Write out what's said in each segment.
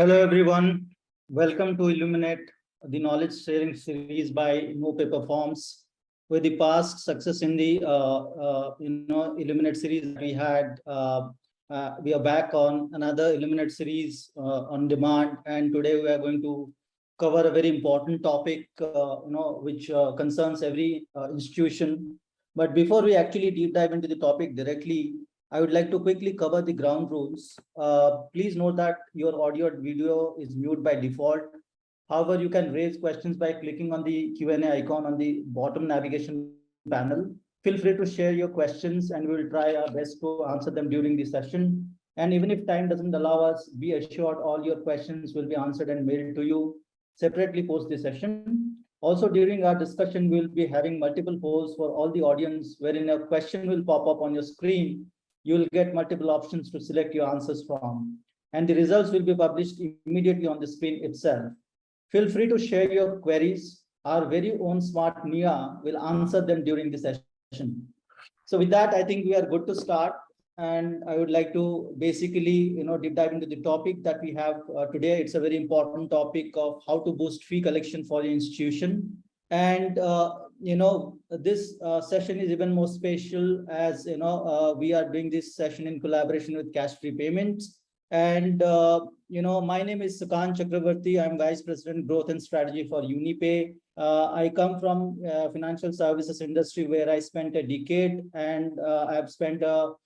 Hello everyone, welcome to Illuminate, the knowledge sharing series by NoPaperForms. With the past success in the Illuminate series we had, we are back on another Illuminate series on demand, and today we are going to cover a very important topic, which concerns every institution. But before we actually deep dive into the topic directly, I would like to quickly cover the ground rules. Please note that your audio and video is mute by default. However, you can raise questions by clicking on the Q&A icon on the bottom navigation panel. Feel free to share your questions and we will try our best to answer them during the session. And even if time doesn't allow us, be assured all your questions will be answered and mailed to you separately post the session. Also, during our discussion, we'll be having multiple polls for all the audience, wherein a question will pop up on your screen. You'll get multiple options to select your answers from, and the results will be published immediately on the screen itself. Feel free to share your queries. Our very own smart Nia will answer them during the session. So with that, I think we are good to start. And I would like to basically, deep dive into the topic that we have today. It's a very important topic of how to boost fee collection for the institution. And this session is even more special as we are doing this session in collaboration with Cash Free Payments. And my name is Sukant Chakravarti. I'm Vice President Growth and Strategy for UniPay. I come from financial services industry where I spent a decade, and I have spent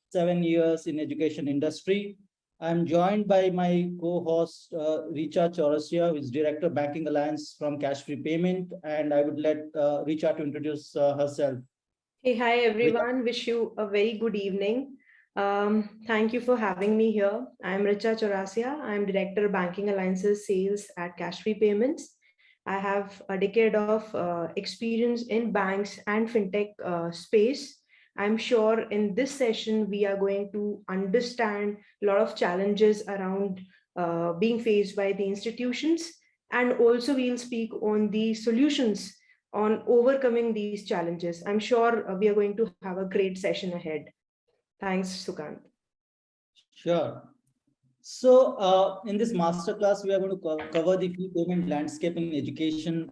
7 years in education industry. I'm joined by my co-host, Richa Chaurasia, who is Director Banking Alliance from Cash Free Payment. And I would let Richa to introduce herself. Hey, hi, everyone. Richa. Wish you a very good evening. Thank you for having me here. I'm Richa Chaurasia. I'm Director Banking Alliances Sales at Cash Free Payments. I have a decade of experience in banks and fintech space. I'm sure in this session, we are going to understand a lot of challenges around being faced by the institutions. And also we'll speak on the solutions on overcoming these challenges. I'm sure we are going to have a great session ahead. Thanks, Sukant. Sure. So in this masterclass, we are going to cover the fee payment landscape in education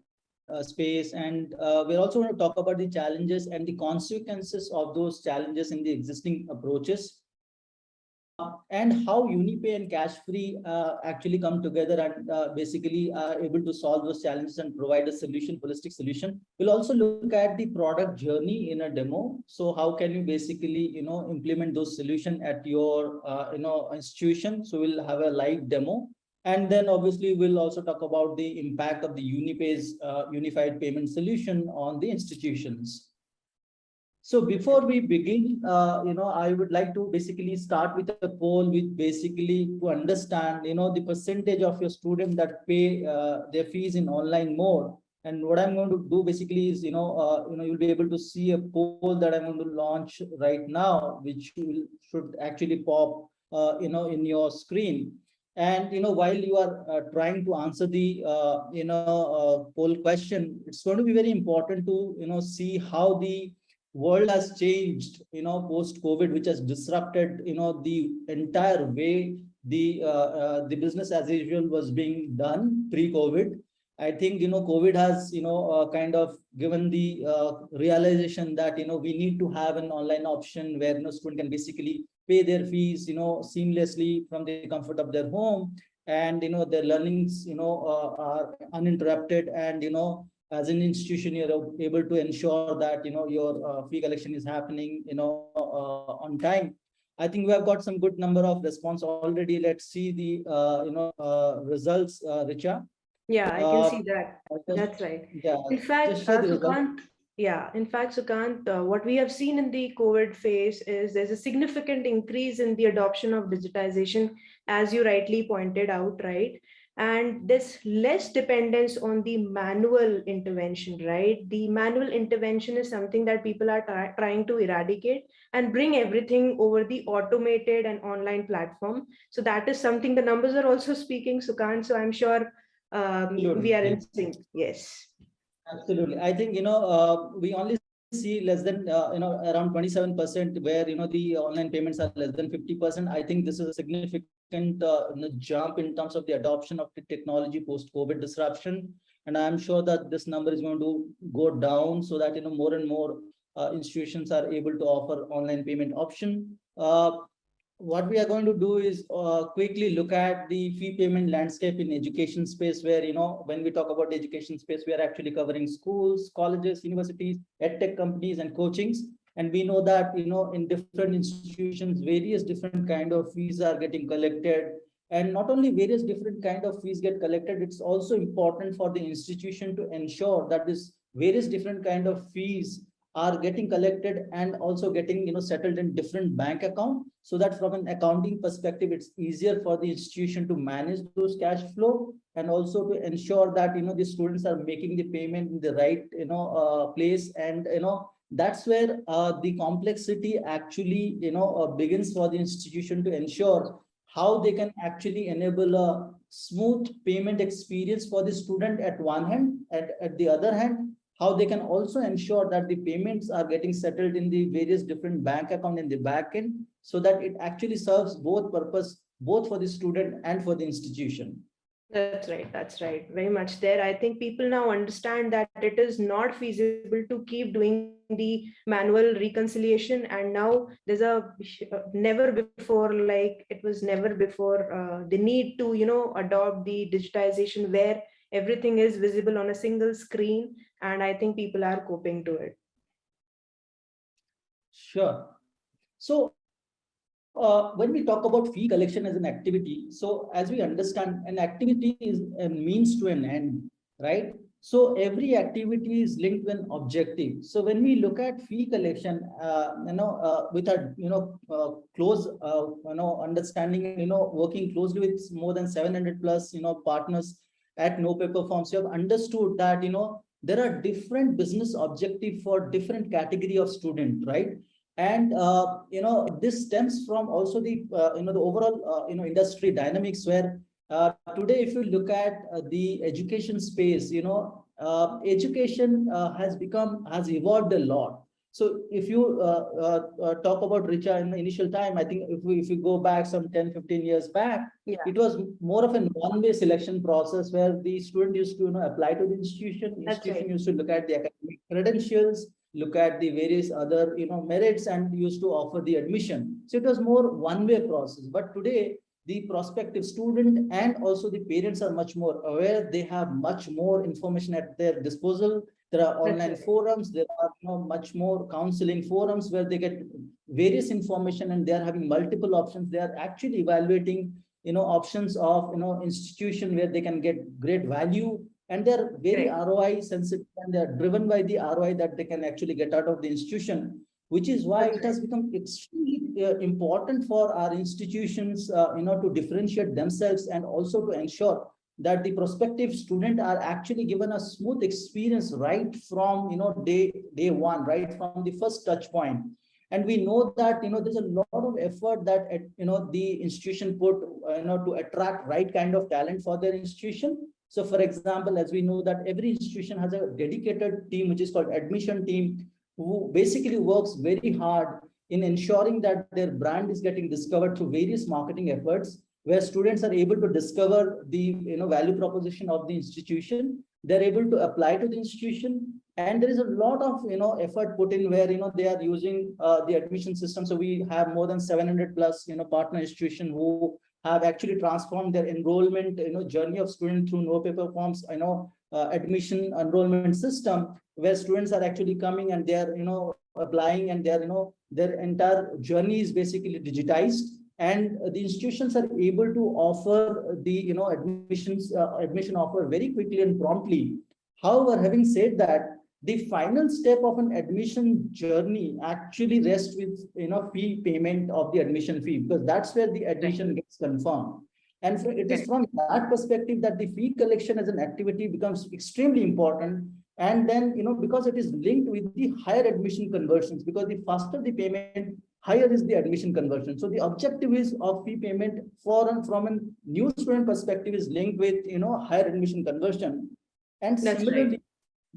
space, and we're also going to talk about the challenges and the consequences of those challenges in the existing approaches, and how UniPay and Cash Free actually come together and basically are able to solve those challenges and provide a solution, holistic solution. We'll also look at the product journey in a demo. So how can you basically implement those solutions at your institution? So we'll have a live demo. And then obviously we'll also talk about the impact of the UniPay's unified payment solution on the institutions. So before we begin, I would like to basically start with a poll with basically to understand, the percentage of your students that pay their fees in online mode. And what I'm going to do basically is, you'll be able to see a poll that I'm going to launch right now, which should actually pop, in your screen. And while you are trying to answer the poll question, it's going to be very important to see how the world has changed post COVID, which has disrupted the entire way the business as usual was being done pre-COVID. I think COVID has kind of given the realization that we need to have an online option where student can basically pay their fees seamlessly from the comfort of their home, and their learnings are uninterrupted, and as an institution you're able to ensure that your fee collection is happening on time. I think we have got some good number of response already. Let's see the results, Richa. Yeah, I can see that. That's right. Yeah. In fact, Sukant, Sukant, what we have seen in the COVID phase is there's a significant increase in the adoption of digitization, as you rightly pointed out, right? And there's less dependence on the manual intervention, right? The manual intervention is something that people are trying to eradicate and bring everything over the automated and online platform. So that is something, the numbers are also speaking, Sukant. So I'm sure we are in sync. Yes, absolutely. I think we only see less than around 27%, where the online payments are less than 50%. I think this is a significant jump in terms of the adoption of the technology post-COVID disruption. And I'm sure that this number is going to go down so that more and more institutions are able to offer online payment option. What we are going to do is quickly look at the fee payment landscape in education space, where when we talk about education space, we are actually covering schools, colleges, universities, edtech companies, and coachings. And we know that in different institutions, various different kind of fees are getting collected. And not only various different kind of fees get collected, it's also important for the institution to ensure that this various different kind of fees are getting collected and also getting settled in different bank account, so that from an accounting perspective, it's easier for the institution to manage those cash flow, and also to ensure that the students are making the payment in the right place. And that's where the complexity actually begins for the institution to ensure how they can actually enable a smooth payment experience for the student at one hand, and at the other hand, how they can also ensure that the payments are getting settled in the various different bank account in the back end, so that it actually serves both purpose, both for the student and for the institution. That's right. That's right. Very much there. I think people now understand that it is not feasible to keep doing the manual reconciliation. And now there's a never before, like it was never before, the need to, adopt the digitization where everything is visible on a single screen. And I think people are coping to it. Sure. So when we talk about fee collection as an activity, so as we understand, an activity is a means to an end, right? So every activity is linked to an objective. So when we look at fee collection, with a close, understanding, working closely with more than 700 plus, partners at NoPaperForms, you have understood that, there are different business objectives for different category of student, right? And this stems from also the the overall industry dynamics, where today, if you look at the education space, education has evolved a lot. So if you talk about Richa in the initial time, I think if we go back some 10-15 years back, Yeah. it was more of a one-way selection process, where the student used to apply to the institution. Institution used to look at the academic credentials, look at the various other merits, and used to offer the admission. So it was more one-way process. But today, the prospective student and also the parents are much more aware. They have much more information at their disposal. There are online forums. There are much more counseling forums where they get various information, and they are having multiple options. They are actually evaluating options of institution where they can get great value, and they're very ROI sensitive, and they're driven by the ROI that they can actually get out of the institution, which is why it has become extremely important for our institutions to differentiate themselves, and also to ensure that the prospective student are actually given a smooth experience right from day one, right from the first touch point. And we know that there's a lot of effort that the institution put to attract right kind of talent for their institution. So for example, as we know that every institution has a dedicated team which is called admission team, who basically works very hard in ensuring that their brand is getting discovered through various marketing efforts, where students are able to discover the value proposition of the institution. They're able to apply to the institution, and there is a lot of effort put in, where they are using the admission system. So we have more than 700 plus partner institution who have actually transformed their enrollment journey of students through NoPaperForms admission enrollment system, where students are actually coming and they are applying, and their entire journey is basically digitized, and the institutions are able to offer the admission offer very quickly and promptly. However, having said that, the final step of an admission journey actually rests with fee payment of the admission fee, because that's where the admission gets confirmed. And it is from that perspective that the fee collection as an activity becomes extremely important. And then because it is linked with the higher admission conversions, because the faster the payment, higher is the admission conversion. So the objective is of fee payment from a new student perspective is linked with higher admission conversion. And similarly,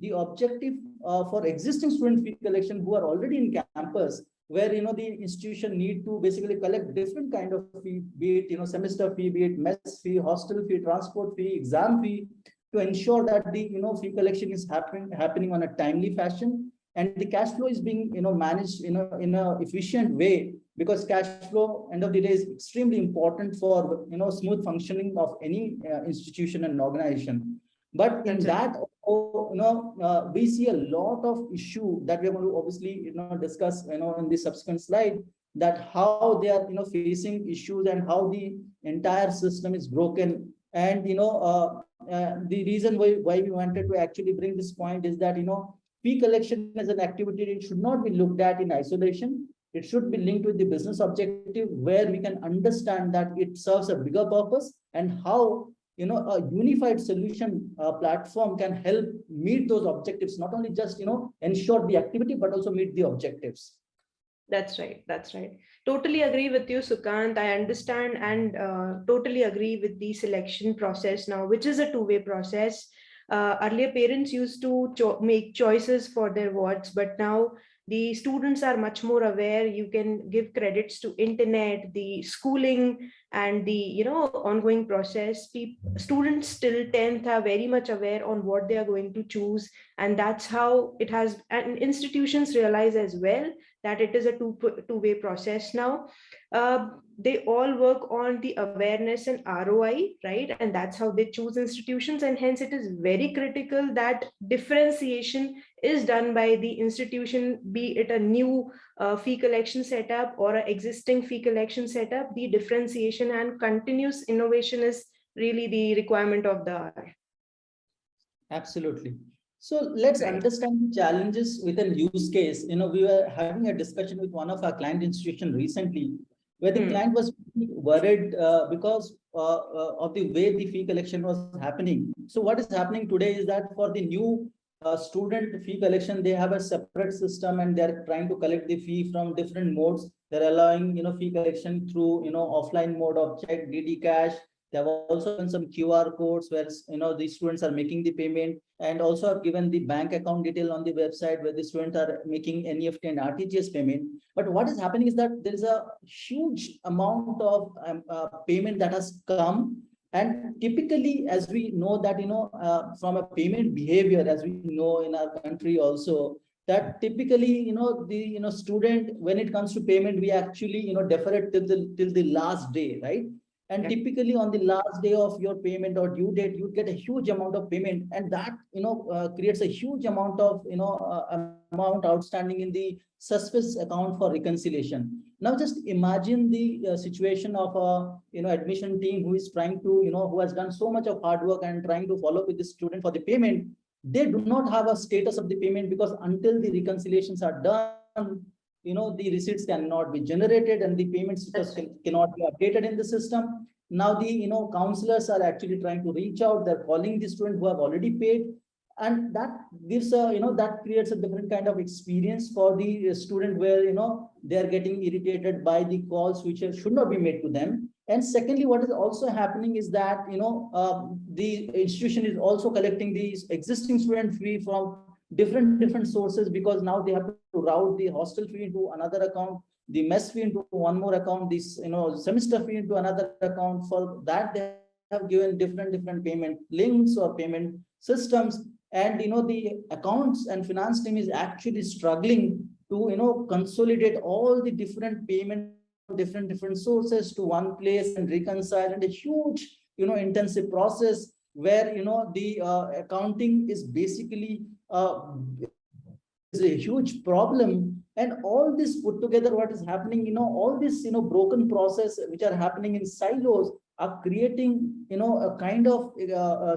the objective for existing student fee collection who are already in campus where the institution need to basically collect different kind of fee, be it semester fee, be it mess fee, hostel fee, transport fee, exam fee, to ensure that the fee collection is happening on a timely fashion, and the cash flow is being managed in a efficient way, because cash flow end of the day is extremely important for smooth functioning of any institution and organization. But in that, we see a lot of issue that we're going to obviously discuss in the subsequent slide, that how they are facing issues and how the entire system is broken. And the reason why we wanted to actually bring this point is that fee collection as an activity, it should not be looked at in isolation. It should be linked with the business objective, where we can understand that it serves a bigger purpose, and how a unified solution platform can help meet those objectives, not only just ensure the activity, but also meet the objectives. That's right. That's right. Totally agree with you, Sukant. I understand and totally agree with the selection process now, which is a two-way process. Earlier, parents used to make choices for their wards, but now the students are much more aware. You can give credits to internet, the schooling, and the ongoing process. Students till 10th are very much aware on what they are going to choose, and that's how it has. And institutions realize as well that it is a two-way process now. They all work on the awareness and ROI, right? And that's how they choose institutions. And hence it is very critical that differentiation is done by the institution, be it a new fee collection setup or an existing fee collection setup. The differentiation and continuous innovation is really the requirement of the hour. Absolutely. So let's understand the challenges with a use case. We were having a discussion with one of our client institution recently, where the client was worried because of the way the fee collection was happening. So what is happening today is that for the new student fee collection, they have a separate system, and they're trying to collect the fee from different modes. They're allowing fee collection through offline mode of check, DD cash. They have also given some QR codes where the students are making the payment, and also have given the bank account detail on the website where the students are making NEFT and RTGS payment. But what is happening is that there is a huge amount of payment that has come. And typically, as we know that from a payment behavior, as we know in our country also, that typically the student, when it comes to payment, we actually defer it till the last day, right? And typically on the last day of your payment or due date, you get a huge amount of payment, and that creates a huge amount of amount outstanding in the suspicious account for reconciliation. Now just imagine the situation of a admission team who is trying to who has done so much of hard work and trying to follow up with the student for the payment. They do not have a status of the payment, because until the reconciliations are done, the receipts cannot be generated, and the payment status cannot be updated in the system. Now the counselors are actually trying to reach out. They're calling the student who have already paid, and that gives a that creates a different kind of experience for the student, where they're getting irritated by the calls which should not be made to them. And secondly, what is also happening is that the institution is also collecting the existing student fee from different sources, because now they have to route the hostel fee into another account, the mess fee into one more account, this semester fee into another account. For that, they have given different payment links or payment systems. And the accounts and finance team is actually struggling to consolidate all the different payment different sources to one place and reconcile, and a huge intensive process where the accounting is basically is a huge problem. And all this put together, what is happening, all this broken process which are happening in silos are creating a kind of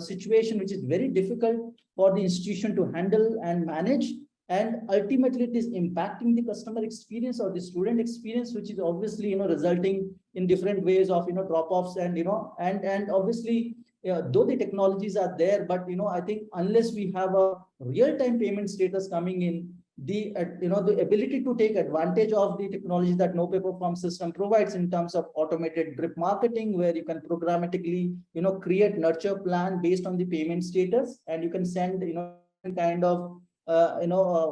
situation which is very difficult for the institution to handle and manage. And ultimately it is impacting the customer experience or the student experience, which is obviously resulting in different ways of drop-offs, and and obviously though the technologies are there, but I think unless we have a real-time payment status coming in, the the ability to take advantage of the technology that NoPaperForms system provides in terms of automated drip marketing, where you can programmatically create nurture plan based on the payment status, and you can send kind of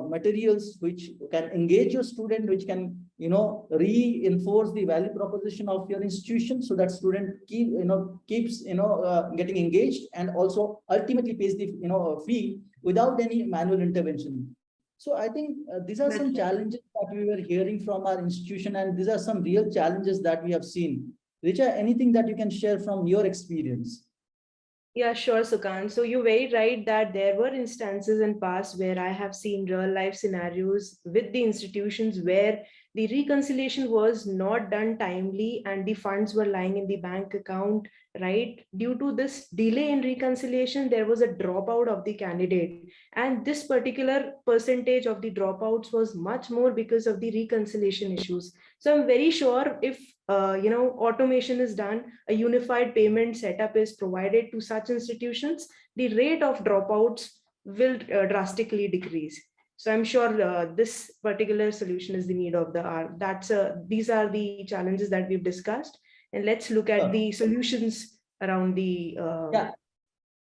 materials which can engage your student, which can, reinforce the value proposition of your institution, so that student keeps getting engaged, and also ultimately pays the fee without any manual intervention. So I think these are some challenges that we were hearing from our institution, and these are some real challenges that we have seen. Richa, anything that you can share from your experience? Yeah, sure, Sukant. So you're very right that there were instances in past where I have seen real life scenarios with the institutions where the reconciliation was not done timely and the funds were lying in the bank account, right? Due to this delay in reconciliation, there was a dropout of the candidate. And this particular percentage of the dropouts was much more because of the reconciliation issues. So I'm very sure if automation is done, a unified payment setup is provided to such institutions, the rate of dropouts will drastically decrease. So I'm sure this particular solution is the need of the hour. These are the challenges that we've discussed, and let's look at the solutions around the.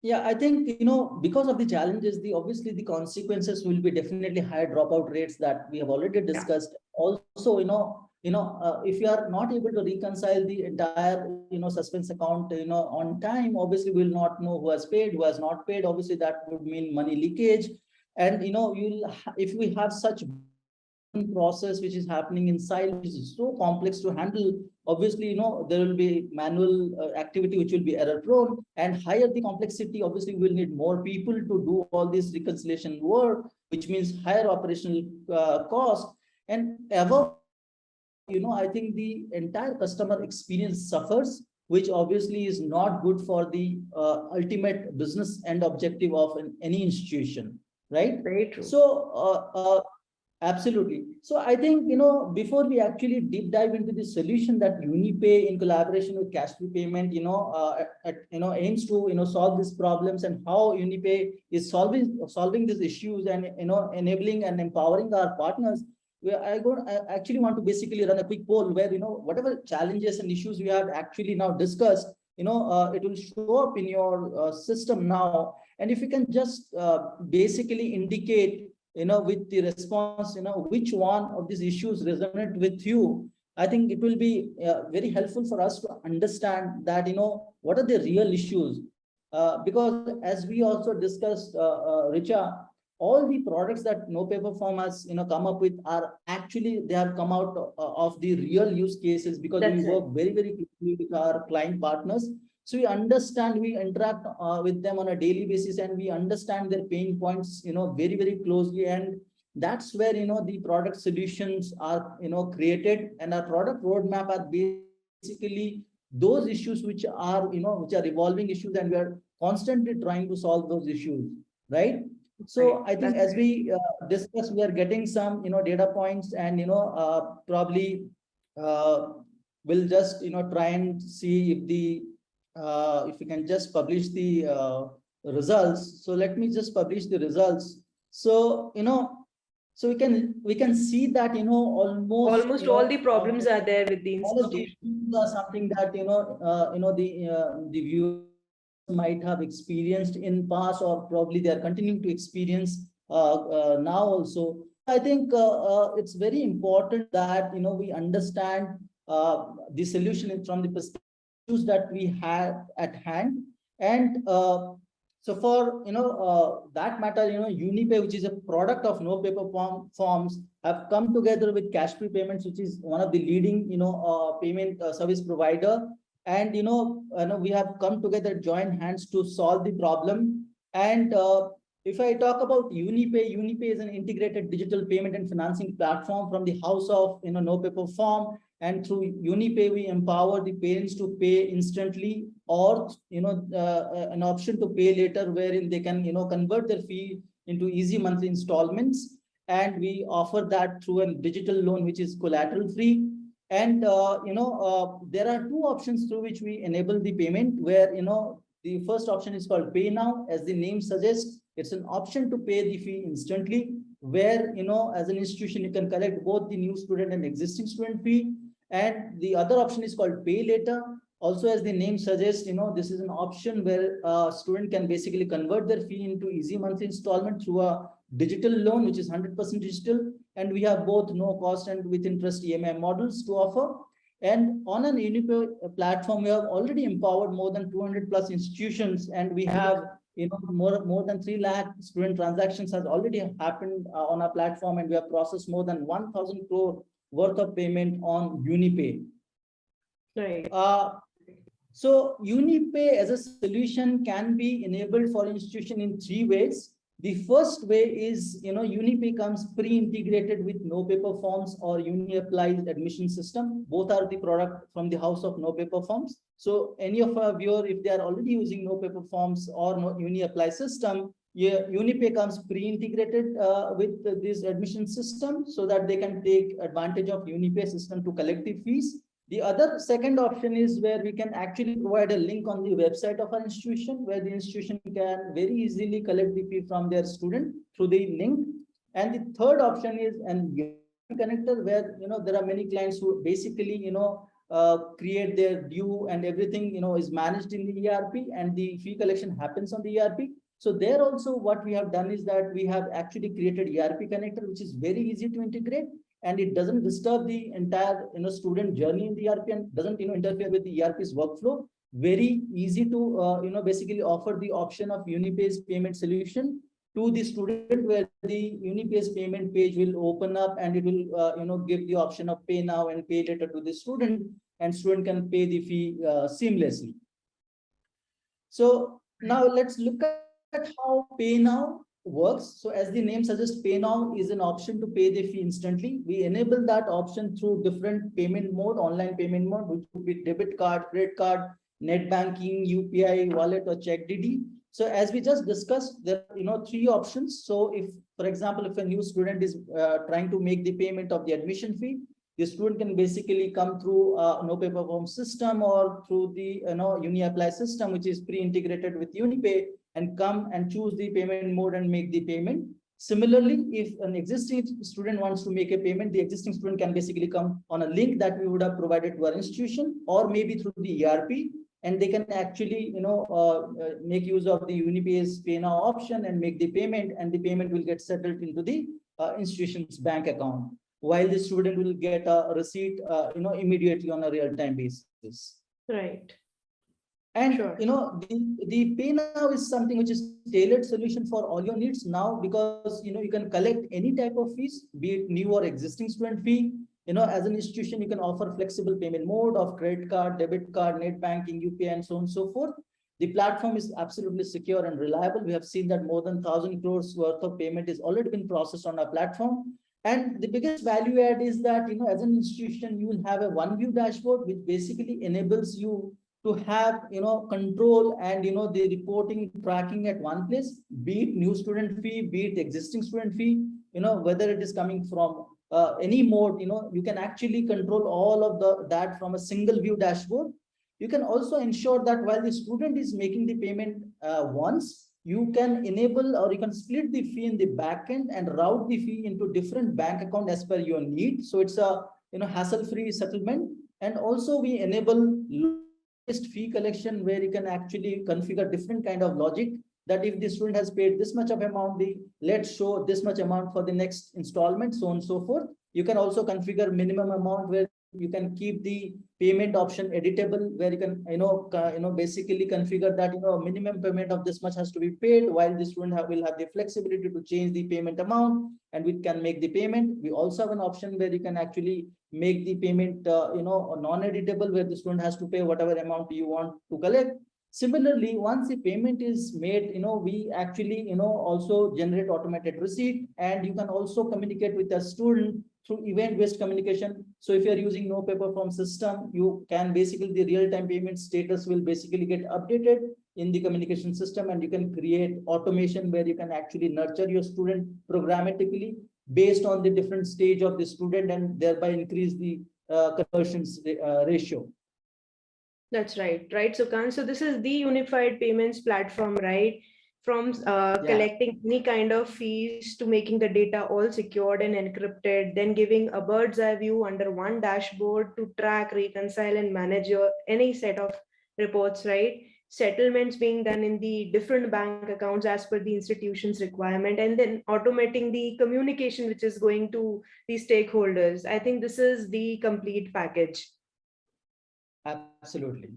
Yeah, I think, because of the challenges, obviously the consequences will be definitely higher dropout rates that we have already discussed. Yeah. Also, if you are not able to reconcile the entire, suspense account, on time, obviously we'll not know who has paid, who has not paid. Obviously, that would mean money leakage. And, if we have such process which is happening inside, which is so complex to handle, obviously there will be manual activity which will be error prone, and higher the complexity, obviously we will need more people to do all this reconciliation work, which means higher operational cost. And ever, I think the entire customer experience suffers, which obviously is not good for the ultimate business end objective of any institution, right? Very true. So absolutely. So I think, before we actually deep dive into the solution that UniPay in collaboration with Cash Free Payment, aims to, solve these problems, and how UniPay is solving these issues, and, enabling and empowering our partners, I actually want to basically run a quick poll where, whatever challenges and issues we have actually now discussed, it will show up in your system now. And if you can just basically indicate, with the response, which one of these issues resonate with you, I think it will be very helpful for us to understand that, what are the real issues. Because as we also discussed, Richa, all the products that NoPaperForm has, come up with are actually, they have come out of the real use cases, because we work very, very closely with our client partners. So we understand, we interact with them on a daily basis, and we understand their pain points, very, very closely. And that's where, the product solutions are, created, and our product roadmap are basically those issues which are, which are evolving issues, and we are constantly trying to solve those issues, right? So I think as we discuss, we are getting some, data points, and, probably we'll just, try and see if we can just publish the results. So let me just publish the results. So, so we can see that, almost all the problems are there with the institution. Are something that, the viewers might have experienced in past, or probably they are continuing to experience now also. I think it's very important that, we understand the solution from the perspective that we have at hand. And so for, that matter, UniPay, which is a product of NoPaperForms, have come together with Cash Free Payments, which is one of the leading, payment service provider. And, we have come together, join hands to solve the problem. And if I talk about UniPay is an integrated digital payment and financing platform from the house of, NoPaperForm. And through UniPay, we empower the parents to pay instantly, or, an option to pay later, wherein they can, convert their fee into easy monthly installments. And we offer that through a digital loan, which is collateral free. And, there are two options through which we enable the payment, where, the first option is called Pay Now. As the name suggests, it's an option to pay the fee instantly, where, as an institution, you can collect both the new student and existing student fee. And the other option is called Pay Later. Also, as the name suggests, this is an option where a student can basically convert their fee into easy monthly installment through a digital loan, which is 100% digital, and we have both no cost and with interest EMI models to offer. And on an UniPay platform, we have already empowered more than 200 plus institutions, and we have more than 3 lakh student transactions has already happened on our platform, and we have processed more than 1,000 crore worth of payment on UniPay. Right. So UniPay as a solution can be enabled for institution in 3 ways. The first way is, UniPay comes pre-integrated with NoPaperForms or UniApply's admission system. Both are the product from the house of NoPaperForms. So any of our viewer, if they are already using NoPaperForms or UniApply system, UniPay comes pre-integrated with this admission system so that they can take advantage of UniPay system to collect the fees. The other second option is where we can actually provide a link on the website of our institution, where the institution can very easily collect the fee from their student through the link. And the third option is an ERP connector, where there are many clients who basically create their due and everything is managed in the ERP, and the fee collection happens on the ERP. So there also what we have done is that we have actually created ERP connector, which is very easy to integrate, and it doesn't disturb the entire student journey in the ERP, and doesn't interfere with the ERP's workflow. Very easy to basically offer the option of UniPay's payment solution to the student, where the UniPay's payment page will open up, and it will give the option of pay now and pay later to the student, and student can pay the fee seamlessly. So now let's look at how pay now works. So as the name suggests, pay now is an option to pay the fee instantly. We enable that option through different payment mode, online payment mode, which could be debit card, credit card, net banking, UPI, wallet, or check DD. So as we just discussed, there are 3 options. So if, for example, if a new student is trying to make the payment of the admission fee, the student can basically come through NoPaperForms system or through the UniApply system, which is pre-integrated with UniPay, and come and choose the payment mode and make the payment. Similarly, if an existing student wants to make a payment, the existing student can basically come on a link that we would have provided to our institution, or maybe through the ERP, and they can actually make use of the UniPay's pay now option and make the payment, and the payment will get settled into the institution's bank account, while the student will get a receipt immediately on a real-time basis. Right. And sure. The pay now is something which is tailored solution for all your needs now, because you can collect any type of fees, be it new or existing student fee. As an institution, you can offer flexible payment mode of credit card, debit card, net banking, UPI, and so on and so forth. The platform is absolutely secure and reliable. We have seen that more than 1,000 crores worth of payment is already been processed on our platform. And the biggest value add is that, as an institution, you will have a one view dashboard, which basically enables you to have, control and, the reporting tracking at one place, be it new student fee, be it existing student fee, whether it is coming from any mode, you can actually control all of that from a single view dashboard. You can also ensure that while the student is making the payment once, you can enable or you can split the fee in the backend and route the fee into different bank account as per your need. So it's a hassle-free settlement. And also we enable fee collection, where you can actually configure different kind of logic, that if the student has paid this much of amount, let's show this much amount for the next installment, so on and so forth. You can also configure minimum amount, where you can keep the payment option editable, where you can basically configure that minimum payment of this much has to be paid, while the student will have the flexibility to change the payment amount, and we can make the payment. We also have an option where you can actually make the payment non-editable, where the student has to pay whatever amount you want to collect. Similarly, once the payment is made, we actually also generate automated receipt, and you can also communicate with the student through event-based communication. So if you are using NoPaperForms system, you can basically, the real-time payment status will basically get updated in the communication system, and you can create automation where you can actually nurture your student programmatically based on the different stage of the student, and thereby increase the conversions ratio. That's right, Sukan. So this is the unified payments platform, right? From collecting any kind of fees to making the data all secured and encrypted, then giving a bird's eye view under one dashboard to track, reconcile, and manage your any set of reports, right? settlements being done in the different bank accounts as per the institution's requirement, and then automating the communication which is going to the stakeholders. I think this is the complete package. Absolutely.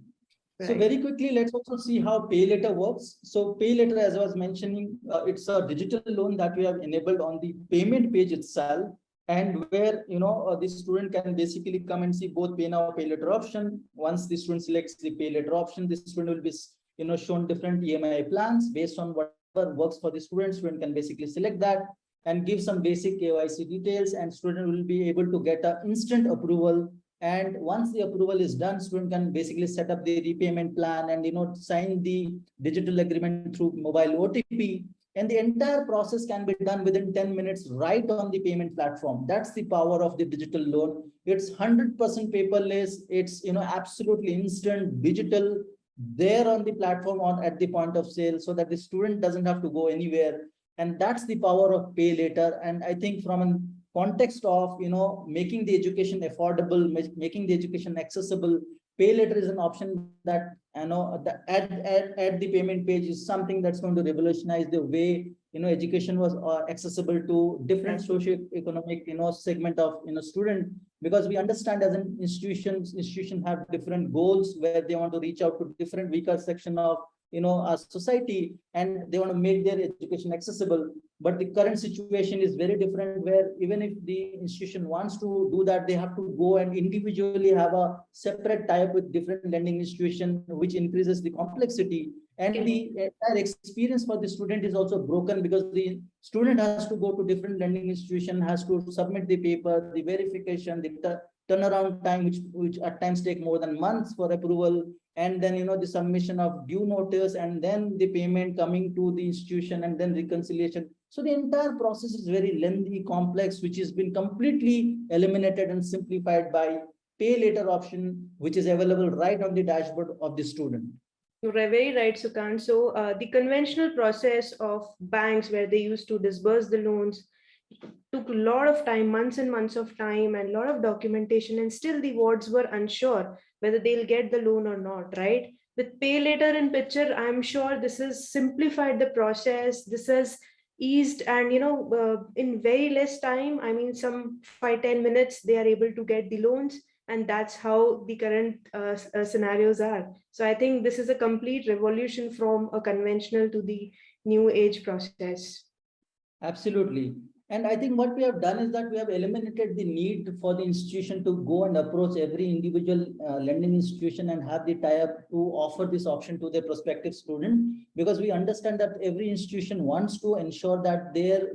So Right. very quickly, let's also see how pay later works. So pay later, as I was mentioning, it's a digital loan that we have enabled on the payment page itself, and where the student can basically come and see both pay now, pay later option. Once the student selects the pay later option, the student will be shown different EMI plans based on whatever works for the student. Student can basically select that and give some basic KYC details, and student will be able to get an instant approval. And once the approval is done, student can basically set up the repayment plan and sign the digital agreement through mobile OTP. And the entire process can be done within 10 minutes right on the payment platform. That's the power of the digital loan. It's 100% paperless. It's absolutely instant, digital, there on the platform at the point of sale, so that the student doesn't have to go anywhere. And that's the power of pay later. And I think from an context of making the education affordable, making the education accessible, pay later is an option that at the payment page is something that's going to revolutionize the way education was accessible to different socio-economic segment of student. Because we understand as an institution have different goals where they want to reach out to different weaker section of our society, and they want to make their education accessible. But the current situation is very different, where even if the institution wants to do that, they have to go and individually have a separate tie-up with different lending institution, which increases the complexity. And the entire experience for the student is also broken, because the student has to go to different lending institution, has to submit the paper, the verification, the turnaround time, which at times take more than months for approval, and then the submission of due notice, and then the payment coming to the institution, and then reconciliation. So the entire process is very lengthy, complex, which has been completely eliminated and simplified by pay later option, which is available right on the dashboard of the student. You're very right, Sukant. So the conventional process of banks where they used to disburse the loans took a lot of time, months and months of time, and a lot of documentation, and still the wards were unsure whether they'll get the loan or not, right? With pay later in picture, I'm sure this has simplified the process. This has eased, and in very less time, I mean some 5-10 minutes, they are able to get the loans. And that's how the current scenarios are. So I think this is a complete revolution from a conventional to the new age process. Absolutely. And I think what we have done is that we have eliminated the need for the institution to go and approach every individual lending institution and have the tie-up to offer this option to their prospective student, because we understand that every institution wants to ensure that their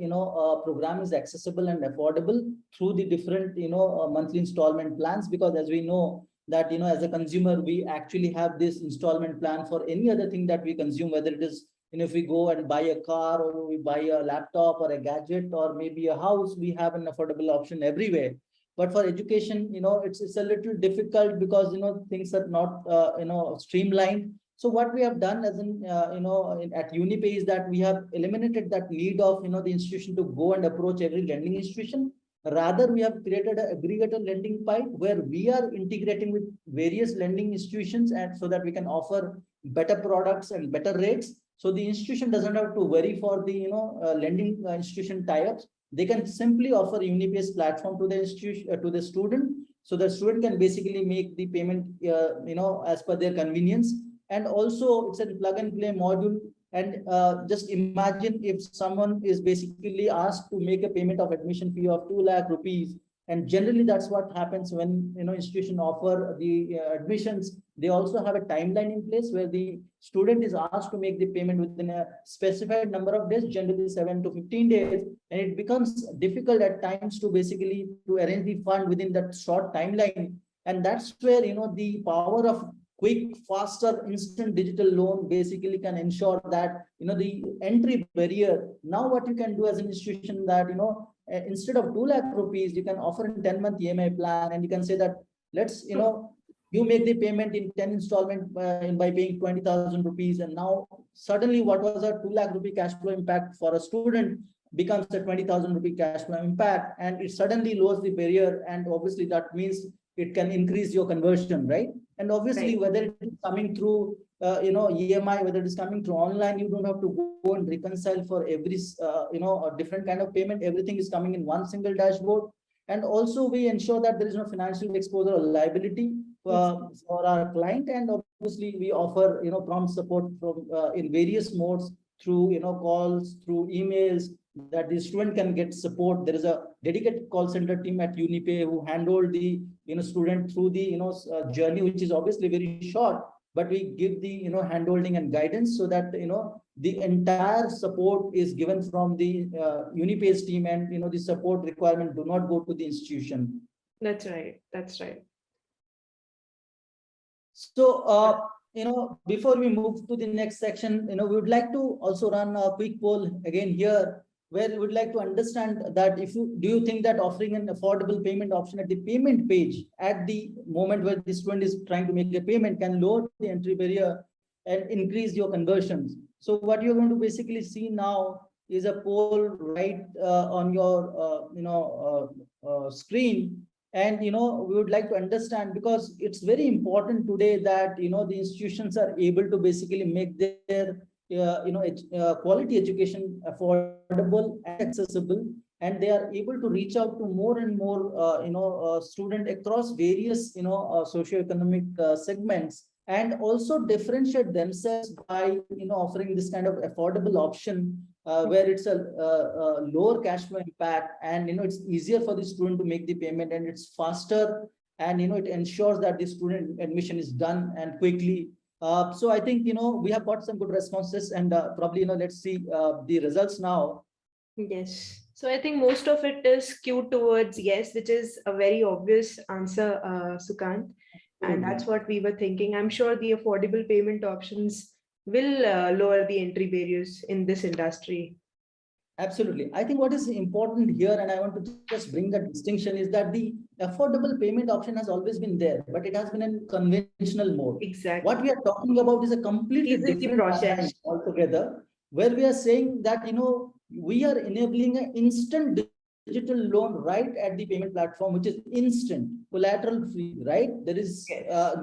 program is accessible and affordable through the different monthly installment plans. Because as we know that as a consumer, we actually have this installment plan for any other thing that we consume, whether it is if we go and buy a car, or we buy a laptop or a gadget, or maybe a house, we have an affordable option everywhere. But for education, it's a little difficult, because things are not streamlined. So what we have done as in at UniPay is that we have eliminated that need of the institution to go and approach every lending institution. Rather, we have created an aggregator lending pipe where we are integrating with various lending institutions, and so that we can offer better products and better rates. So the institution doesn't have to worry for the lending institution tie-ups. They can simply offer UniPay's platform to the institution to the student, so the student can basically make the payment as per their convenience. And also it's a plug and play module. And just imagine if someone is basically asked to make a payment of admission fee of 2 lakh rupees. And generally that's what happens when institution offer the admissions. They also have a timeline in place where the student is asked to make the payment within a specified number of days, generally 7 to 15 days. And it becomes difficult at times to basically to arrange the fund within that short timeline. And that's where the power of quick, faster, instant digital loan basically can ensure that the entry barrier. Now what you can do as an institution, that instead of 2 lakh rupees, you can offer a 10-month EMI plan, and you can say that let's you make the payment in 10 installment by paying 20,000 rupees, and now suddenly what was a 2 lakh rupee cash flow impact for a student becomes a 20,000 rupee cash flow impact, and it suddenly lowers the barrier. And obviously that means it can increase your conversion, right? And obviously, whether it is coming through EMI, whether it is coming through online, you don't have to go and reconcile for every, a different kind of payment. Everything is coming in one single dashboard. And also we ensure that there is no financial exposure or liability for our client. And obviously we offer, prompt support from in various modes through, calls, through emails, that the student can get support. There is a dedicated call center team at Unipay who handle the, student through the, journey, which is obviously very short, but we give the, handholding and guidance so that, the entire support is given from the Unipay's team, and, the support requirement do not go to the institution. That's right. That's right. So, before we move to the next section, we would like to also run a quick poll again here, where we would like to understand that do you think that offering an affordable payment option at the payment page at the moment where the student is trying to make a payment can lower the entry barrier and increase your conversions? So what you're going to basically see now is a poll right on your screen. And we would like to understand, because it's very important today that the institutions are able to basically make their quality education affordable and accessible, and they are able to reach out to more and more student across various socioeconomic segments, and also differentiate themselves by offering this kind of affordable option where it's a lower cash flow impact, and it's easier for the student to make the payment, and it's faster, and it ensures that the student admission is done and quickly. So I think we have got some good responses, and probably let's see the results now. Yes. So I think most of it is skewed towards yes, which is a very obvious answer, Sukant. And that's what we were thinking. I'm sure the affordable payment options will lower the entry barriers in this industry. Absolutely. I think what is important here, and I want to just bring that distinction, is that the affordable payment option has always been there, but it has been in conventional mode. Exactly. What we are talking about is a completely different process altogether, where we are saying that, we are enabling an instant digital loan right at the payment platform, which is instant, collateral free, right? There is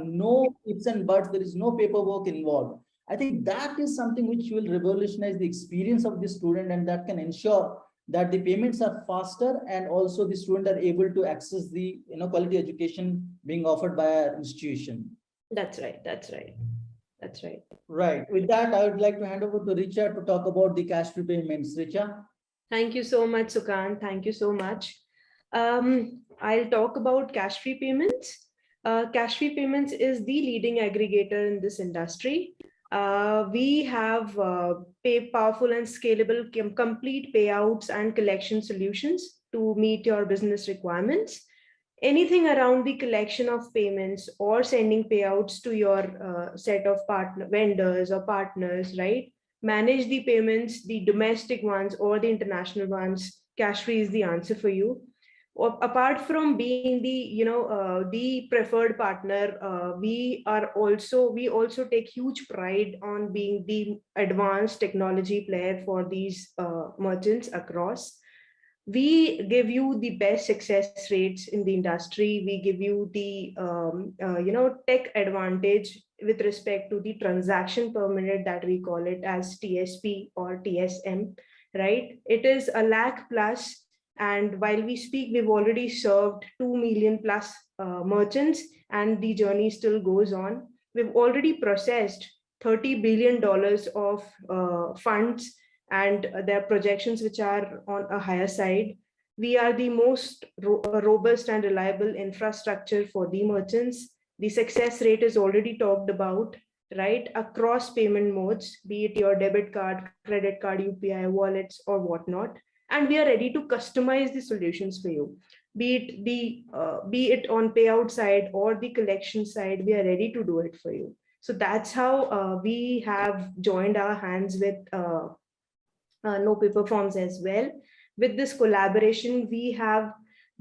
no ifs and buts, there is no paperwork involved. I think that is something which will revolutionize the experience of the student, and that can ensure that the payments are faster, and also the student are able to access the quality education being offered by our institution. That's right. That's right. That's right. Right. With that, I would like to hand over to Richa to talk about the cash-free payments. Richa. Thank you so much, Sukant. Thank you so much. I'll talk about cash-free payments. Cash-free payments is the leading aggregator in this industry. We have powerful and scalable complete payouts and collection solutions to meet your business requirements. Anything around the collection of payments or sending payouts to your set of vendors or partners, right? Manage the payments, the domestic ones or the international ones. Cash-free is the answer for you. Apart from being the the preferred partner, we also take huge pride on being the advanced technology player for these merchants across. We give you the best success rates in the industry. We give you the tech advantage with respect to the transaction per minute, that we call it as TSP or TSM, right? It is 1 lakh plus. And while we speak, we've already served 2 million plus merchants, and the journey still goes on. We've already processed $30 billion of funds, and there are projections which are on a higher side. We are the most robust and reliable infrastructure for the merchants. The success rate is already talked about, right? Across payment modes, be it your debit card, credit card, UPI, wallets, or whatnot. And we are ready to customize the solutions for you. Be it on payout side or the collection side, we are ready to do it for you. So that's how we have joined our hands with NoPaperForms as well. With this collaboration, we have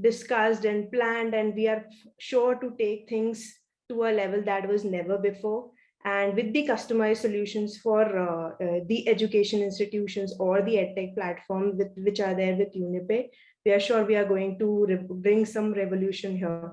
discussed and planned, and we are sure to take things to a level that was never before. And with the customized solutions for the education institutions or the edtech platform which are there with Unipay, we are sure we are going to bring some revolution here.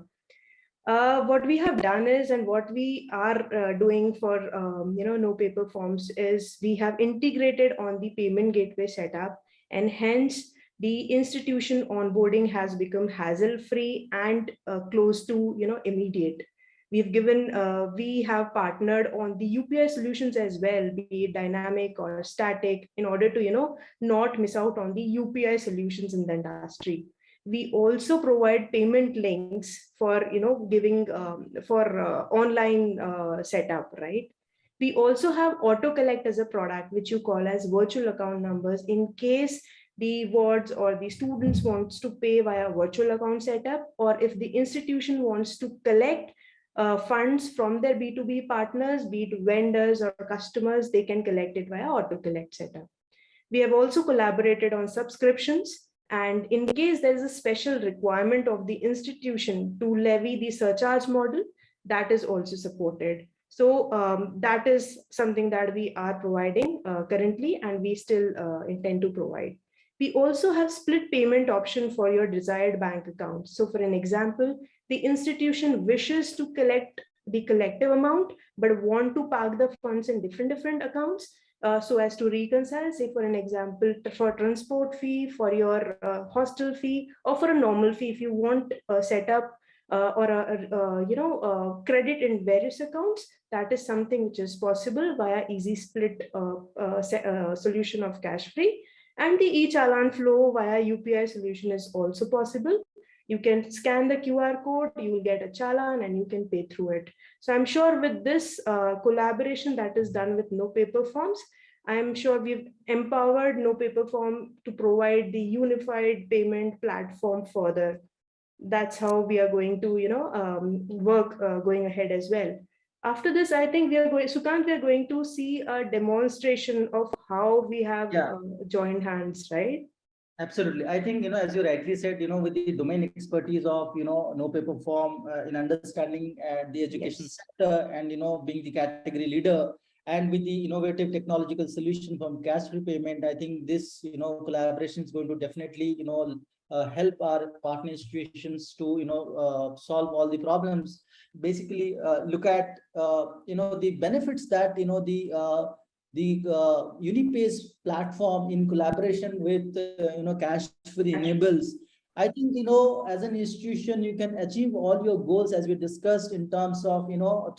What we have done is, and what we are doing for NoPaperForms is we have integrated on the payment gateway setup, and hence the institution onboarding has become hassle-free and close to immediate. We have partnered on the UPI solutions as well, be it dynamic or static, in order to not miss out on the UPI solutions in the industry. We also provide payment links for giving for online setup, right? We also have auto collect as a product, which you call as virtual account numbers, in case the wards or the students wants to pay via virtual account setup, or if the institution wants to collect funds from their B2B partners, be it vendors or customers, they can collect it via auto collect setup. We have also collaborated on subscriptions, and in case there is a special requirement of the institution to levy the surcharge model, that is also supported. So that is something that we are providing currently, and we still intend to provide. We also have split payment option for your desired bank account. So for an example, the institution wishes to collect the collective amount, but want to park the funds in different accounts, so as to reconcile, say for an example, for transport fee, for your hostel fee, or for a normal fee, if you want a setup or a credit in various accounts, that is something which is possible via easy split solution of cash free. And the e-challan flow via UPI solution is also possible. You can scan the QR code, you will get a challan, and you can pay through it. So I'm sure with this collaboration that is done with NoPaperForms, I'm sure we've empowered NoPaperForm to provide the unified payment platform further. That's how we are going to, work going ahead as well. After this, I think we are going, Sukant, we are going to see a demonstration of how we have joined hands, right? Absolutely. I think, as you rightly said, with the domain expertise of, NoPaperForm in understanding the education sector, and, being the category leader, and with the innovative technological solution from cash-free payment, I think this, collaboration is going to definitely, help our partner institutions to, solve all the problems. Basically, look at, the benefits that, the Unipay's platform in collaboration with cash free enables. I think as an institution you can achieve all your goals, as we discussed, in terms of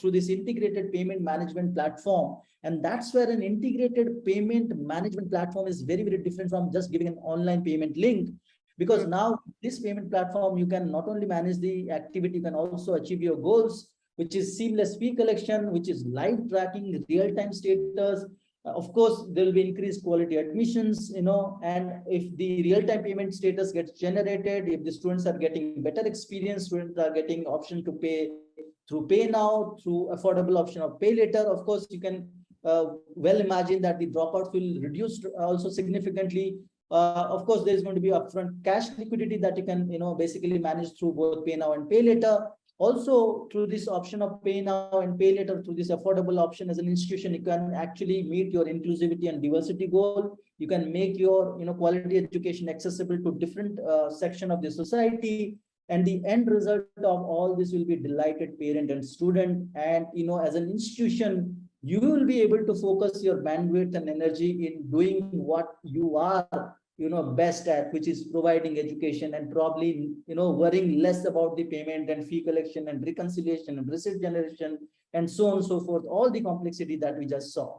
through this integrated payment management platform. And that's where an integrated payment management platform is very, very different from just giving an online payment link, because now this payment platform, you can not only manage the activity, you can also achieve your goals, which is seamless fee collection, which is live tracking, real-time status. Of course, there will be increased quality admissions, and if the real-time payment status gets generated, if the students are getting better experience, students are getting option to pay through pay now, through affordable option of pay later. Of course, you can well imagine that the dropouts will reduce also significantly. Of course, there is going to be upfront cash liquidity that you can, basically manage through both pay now and pay later. Also, through this option of pay now and pay later, through this affordable option, as an institution, you can actually meet your inclusivity and diversity goal. You can make your quality education accessible to different section of the society. And the end result of all this will be delighted parent and student. And as an institution, you will be able to focus your bandwidth and energy in doing what you are best at, which is providing education, and probably worrying less about the payment and fee collection and reconciliation and receipt generation and so on and so forth, all the complexity that we just saw.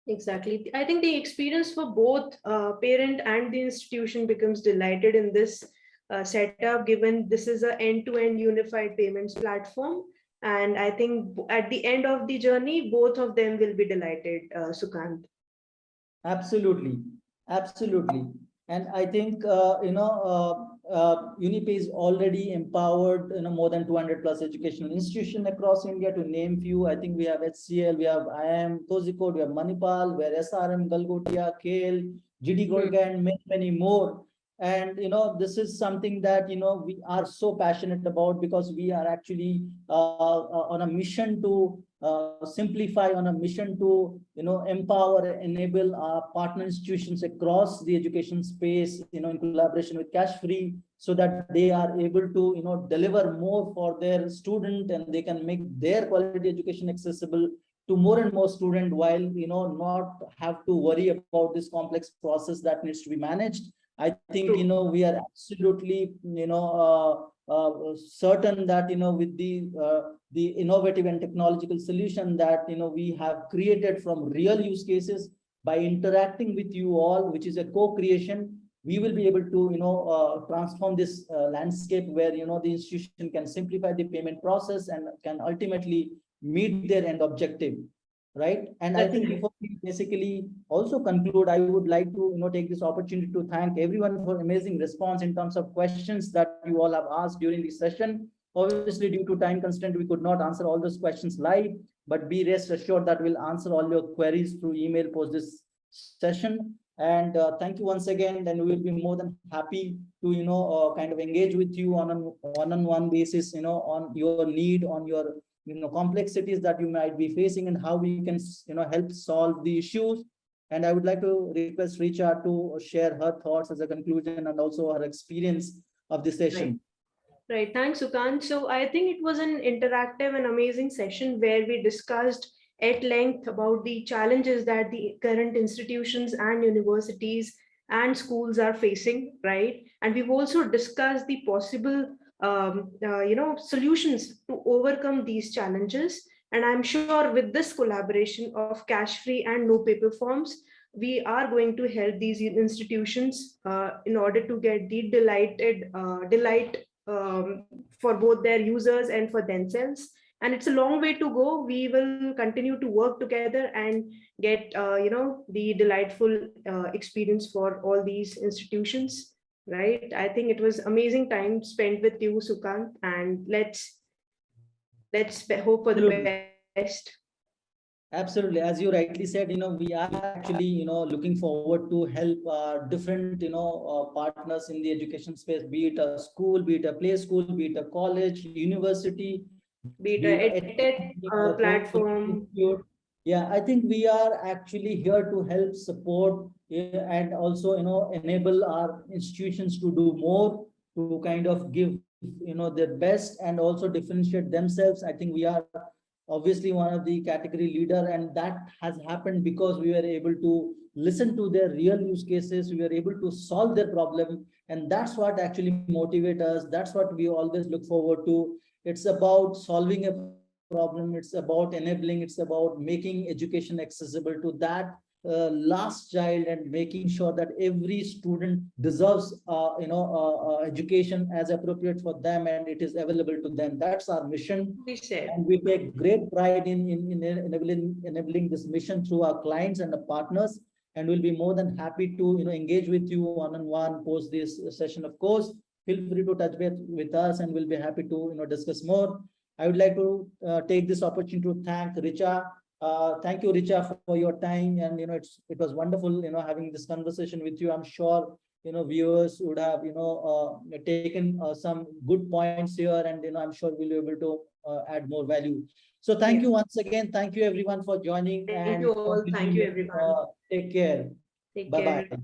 Exactly. I think the experience for both parent and the institution becomes delighted in this setup, given this is an end-to-end unified payments platform. And I think at the end of the journey, both of them will be delighted, Sukant. Absolutely. Absolutely. And I think, Unipay is already empowered, more than 200 plus educational institutions across India, to name few. I think we have HCL, we have IIM, Kozhikode, we have Manipal, we have SRM, Galgotia, KL, GD Golga, and many, many more. And this is something that we are so passionate about, because we are actually on a mission to simplify, on a mission to empower, enable our partner institutions across the education space, in collaboration with Cash Free, so that they are able to deliver more for their student, and they can make their quality education accessible to more and more student, while not have to worry about this complex process that needs to be managed. I think we are absolutely certain that with the innovative and technological solution that we have created from real use cases, by interacting with you all, which is a co-creation, we will be able to transform this landscape, where the institution can simplify the payment process and can ultimately meet their end objective. Right. And I think before we basically also conclude, I would like to take this opportunity to thank everyone for amazing response in terms of questions that you all have asked during the session. Obviously, due to time constraint, we could not answer all those questions live, but be rest assured that we'll answer all your queries through email post this session. And thank you once again. Then we will be more than happy to kind of engage with you on a one-on-one basis, on your need, on your complexities that you might be facing, and how we can help solve the issues. And I would like to request Richa to share her thoughts as a conclusion, and also her experience of the session. Right. Thanks, Sukant. So I think it was an interactive and amazing session where we discussed at length about the challenges that the current institutions and universities and schools are facing, right? And we've also discussed the possible solutions to overcome these challenges. And I'm sure with this collaboration of Cash Free and NoPaperForms, we are going to help these institutions in order to get the delight for both their users and for themselves. And it's a long way to go. We will continue to work together and get the delightful experience for all these institutions. Right. I think it was amazing time spent with you, Sukant, and let's hope for the best. Absolutely. As you rightly said, we are actually, looking forward to help different, partners in the education space, be it a school, be it a play school, be it a college, university, be it a platform. Yeah, I think we are actually here to help support and also, enable our institutions to do more, to kind of give, their best, and also differentiate themselves. I think we are obviously one of the category leader, and that has happened because we were able to listen to their real use cases. We were able to solve their problem, and that's what actually motivates us. That's what we always look forward to. It's about solving a problem. It's about enabling. It's about making education accessible to that last child, and making sure that every student deserves education as appropriate for them, and it is available to them. That's our mission, and we take great pride in enabling this mission through our clients and the partners. And we'll be more than happy to engage with you one-on-one post this session. Of course, feel free to touch base with us, and we'll be happy to discuss more. I would like to take this opportunity to thank Richa. Thank you, Richa, for your time. And it was wonderful having this conversation with you. I'm sure viewers would have taken some good points here, and I'm sure we'll be able to add more value. So thank you once again. Thank you everyone for joining. Thank you all. Thank you everyone. Take care. Take Bye-bye. care.